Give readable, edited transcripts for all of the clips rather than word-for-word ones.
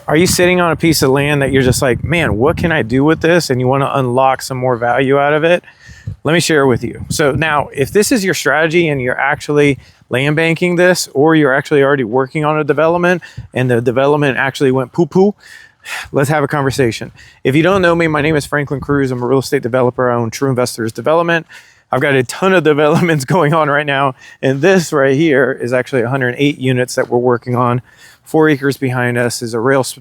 Are you sitting on a piece of land that you're just like, man, what can I do with this? And you want to unlock some more value out of it? Let me share with you. So now, if this is your strategy and you're actually land banking this, or you're actually already working on a development and the development actually went poo-poo, let's have a conversation. If you don't know me, my name is Franklin Cruz. I'm a real estate developer. I own True Investors Development. I've got a ton of developments going on right now. And this right here is actually 108 units that we're working on. 4 acres behind us is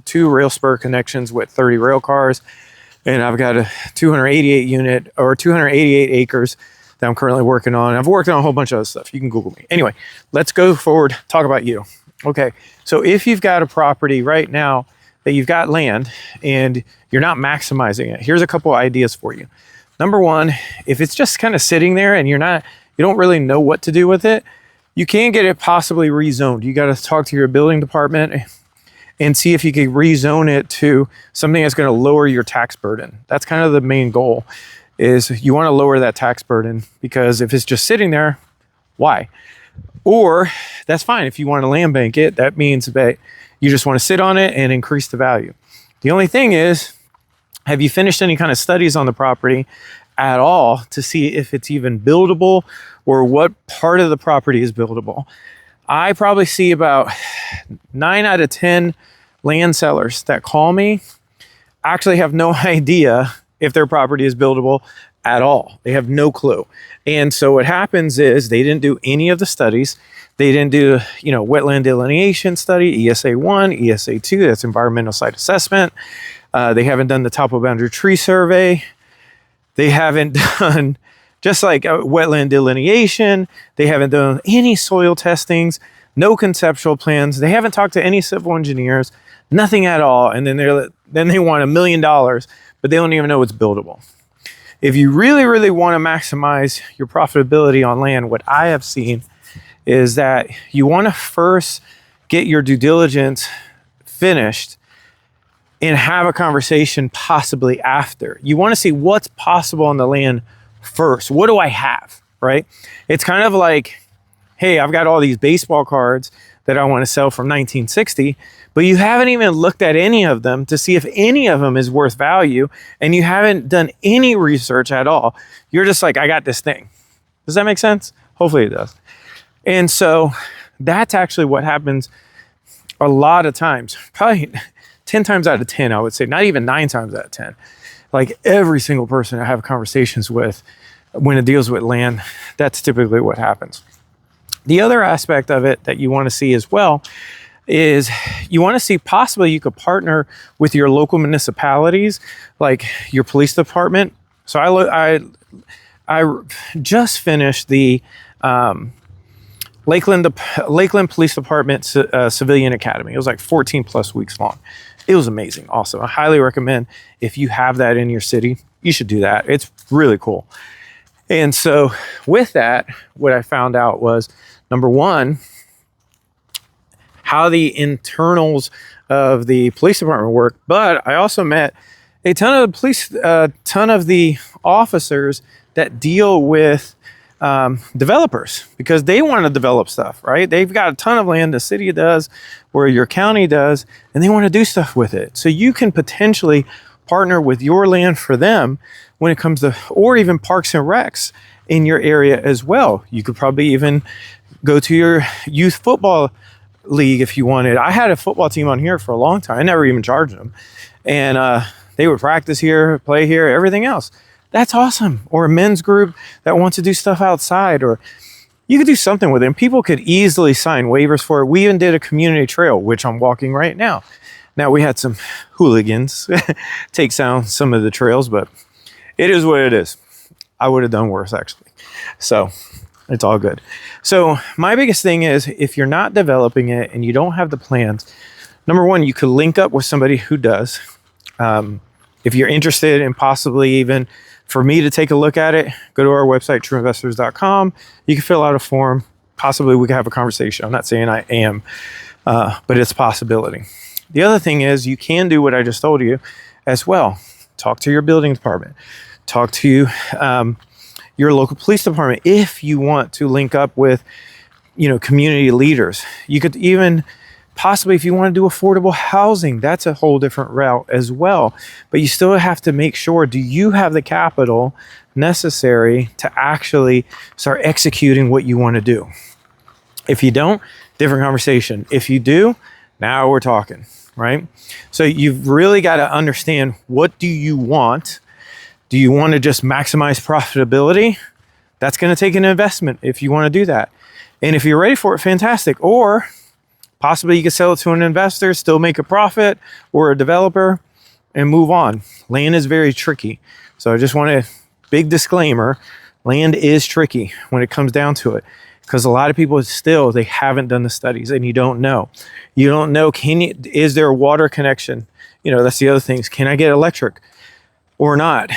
two rail spur connections with 30 rail cars. And I've got a 288 acres that I'm currently working on. I've worked on a whole bunch of other stuff. You can Google me. Anyway, let's go forward, talk about you. Okay, so if you've got a property right now that you've got land and you're not maximizing it, here's a couple of ideas for you. Number one, if it's just kind of sitting there and you don't really know what to do with it, you can get it possibly rezoned. You got to talk to your building department and see if you can rezone it to something that's going to lower your tax burden. That's kind of the main goal, is you want to lower that tax burden, because if it's just sitting there, why? Or that's fine. If you want to land bank it, that means that you just want to sit on it and increase the value. The only thing is, have you finished any kind of studies on the property at all to see if it's even buildable or what part of the property is buildable? I probably see about 9 out of 10 land sellers that call me actually have no idea if their property is buildable at all. They have no clue. And so what happens is they didn't do any of the studies. They didn't do, wetland delineation study, ESA 1, ESA 2, that's environmental site assessment. They haven't done the topo boundary tree survey. They haven't done just like wetland delineation. They haven't done any soil testings, no conceptual plans. They haven't talked to any civil engineers, nothing at all. And then they want $1 million, but they don't even know it's buildable. If you really, really want to maximize your profitability on land, what I have seen is that you want to first get your due diligence finished and have a conversation possibly after. You want to see what's possible on the land first. What do I have, right? It's kind of like, hey, I've got all these baseball cards that I want to sell from 1960, but you haven't even looked at any of them to see if any of them is worth value, and you haven't done any research at all. You're just like, I got this thing. Does that make sense? Hopefully it does. And so that's actually what happens a lot of times, probably 10 times out of 10, I would say, not even 9 times out of 10. Like every single person I have conversations with when it deals with land, that's typically what happens. The other aspect of it that you want to see as well is you want to see possibly you could partner with your local municipalities, like your police department. So I just finished the Lakeland Police Department Civilian Academy. It was like 14 plus weeks long. It was amazing. Awesome. I highly recommend, if you have that in your city, you should do that. It's really cool. And so with that, what I found out was, number one, how the internals of the police department work. But I also met a ton of the officers that deal with developers, because they want to develop stuff, right? They've got a ton of land, the city does, where your county does, and they want to do stuff with it. So you can potentially partner with your land for them when it comes to, or even parks and recs in your area as well. You could probably even go to your youth football league if you wanted. I had a football team on here for a long time. I never even charged them. And they would practice here, play here, everything else. That's awesome. Or a men's group that wants to do stuff outside, or you could do something with it. And people could easily sign waivers for it. We even did a community trail, which I'm walking right now. Now, we had some hooligans take down some of the trails, but it is what it is. I would have done worse, actually. So it's all good. So my biggest thing is, if you're not developing it and you don't have the plans, number one, you could link up with somebody who does. If you're interested in possibly even for me to take a look at it, go to our website, trueinvestors.com. You can fill out a form. Possibly we can have a conversation. I'm not saying I am, but it's a possibility. The other thing is, you can do what I just told you as well. Talk to your building department. Talk to your local police department if you want to link up with, community leaders. You could even Possibly if you want to do affordable housing, that's a whole different route as well. But you still have to make sure, do you have the capital necessary to actually start executing what you want to do? If you don't, different conversation. If you do, now we're talking, right? So you've really got to understand, what do you want? Do you want to just maximize profitability? That's going to take an investment if you want to do that. And if you're ready for it, fantastic. Or possibly you can sell it to an investor, still make a profit, or a developer, and move on. Land is very tricky. So I just want a big disclaimer. Land is tricky when it comes down to it, because a lot of people still, they haven't done the studies, and you don't know. You don't know, is there a water connection? You know, that's the other things. Can I get electric or not?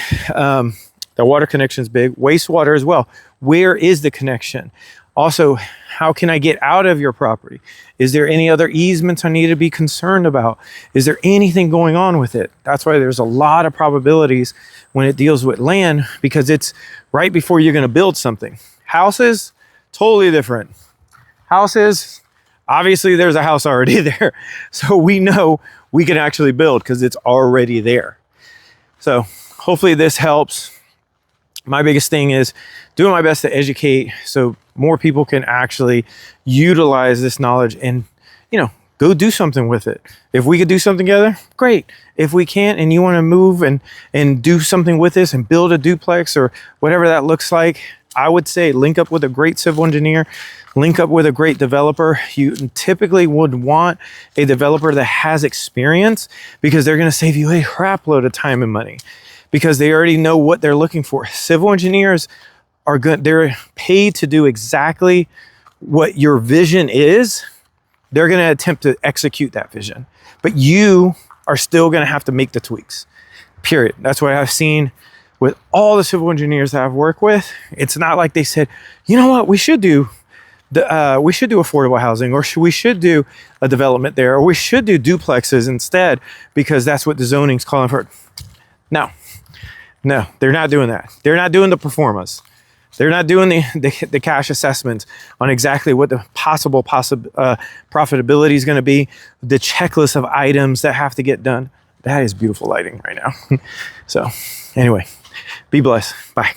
The water connection is big. Wastewater as well. Where is the connection? Also, how can I get out of your property? Is there any other easements I need to be concerned about? Is there anything going on with it? That's why there's a lot of probabilities when it deals with land, because it's right before you're going to build something. Houses, totally different. Houses, obviously there's a house already there. So we know we can actually build because it's already there. So hopefully this helps. My biggest thing is doing my best to educate so more people can actually utilize this knowledge and, you know, go do something with it. If we could do something together, great. If we can't, and you want to move and do something with this and build a duplex or whatever that looks like, I would say link up with a great civil engineer, link up with a great developer. You typically would want a developer that has experience, because they're going to save you a crap load of time and money, because they already know what they're looking for. Civil engineers are good. They're paid to do exactly what your vision is. They're going to attempt to execute that vision, but you are still going to have to make the tweaks, period. That's what I've seen with all the civil engineers that I've worked with. It's not like they said, you know what, we should do affordable housing, or we should do a development there, or we should do duplexes instead, because that's what the zoning's calling for. No, they're not doing that. They're not doing the performas. They're not doing the cash assessments on exactly what the possible profitability is going to be, the checklist of items that have to get done. That is beautiful lighting right now. So anyway, be blessed. Bye.